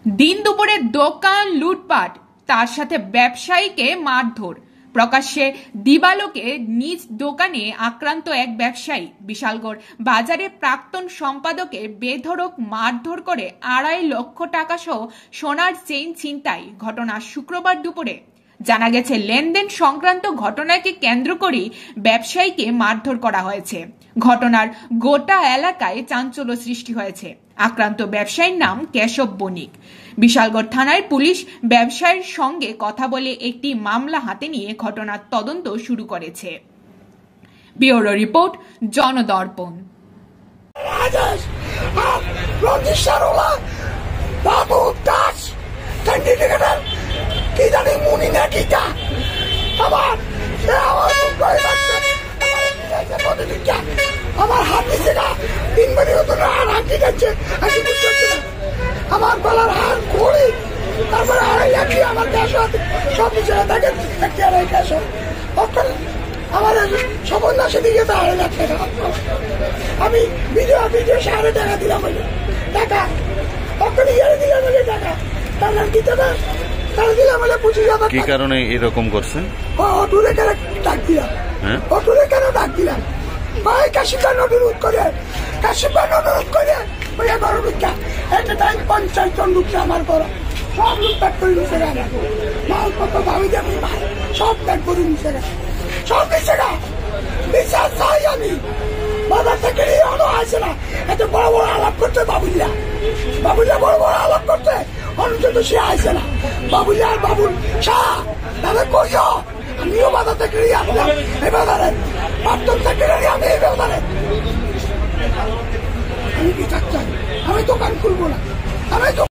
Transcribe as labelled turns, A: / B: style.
A: দিন দুপুরে দোকান লুটপাট, তার সাথে ব্যবসায়ীকে মারধর। প্রকাশ্যে দিবালোকে নিজ দোকানে আক্রান্ত এক ব্যবসায়ী। বিশালগড় বাজারে প্রাক্তন সম্পাদকে বেধড়ক মারধর করে 2.5 লক্ষ টাকা সহ সোনার চেইন ছিনতাই। ঘটনা শুক্রবার দুপুরে। জানা গেছে, লেনদেন সংক্রান্ত ঘটনাকে কেন্দ্র করেই ব্যবসায়ীকে মারধর করা হয়েছে। ঘটনার গোটা এলাকায় চাঞ্চল্য সৃষ্টি হয়েছে। আক্রান্ত ব্যবসায়ীর নাম কেশব বণিক। বিশালগড় থানায় পুলিশ ব্যবসায়ীর সঙ্গে কথা বলে একটি মামলা হাতে নিয়ে ঘটনার তদন্ত শুরু করেছে। Bureau report, Janadarpan.
B: আমার হাত দিচ্ছে না, 3 মিনিট হতো না, আর হাত দিচ্ছে, হাসি বুঝতে হচ্ছে না। আমার গলার হাত ঘড়ি, তারপরে 2.5 লাখ আমার ক্যাশ সব কিছু থাকে, দেখতে 2.5 ক্যাশ আমার সফল নাশে দিকে তো 2.5 লাখ টাকা। আমি ভিডিও 1.5 টাকা দিলাম বলে টাকা, ওখানে ইয়ে দিলাম বলে টাকা, তার দিতে না, তারা দিলাম বলে 25,000।
C: কি কারণে এরকম করছেন?
B: অটুরে কেন ডাক দিলাম, অটুরে কেন ডাক দিলাম ভাই, কাশিপান অনুরোধ করে, কাশিপান অনুরোধ করে ওই 11 লুকটা একটা টাইম 50 জন লুকটা আমার বড় সব লুক প্যাক করে নিচে গেল, মালপত্র ভাবি যাবি ভাই সব প্যাক করে নিচে গেল, সব নিচে গা বিশ্বাস চাই আমি। বাজার থেকে এখনো আসে না, এত বড় বড় আলাপ করতে বাবুলিয়া, বাবুলিয়া বড় বড় আলাপ করতে অনুষ্ঠিত সে আসে না। বাবুলিয়া আর বাবুল শাহ তাদের কইও আমিও বাজার থেকে আসলাম এই বাজারে, প্রাক্তন সেক্রেটারি আমি এই বাজারে। আমি কি চাচ্ছি, আমি দোকান খুলবো না, আমি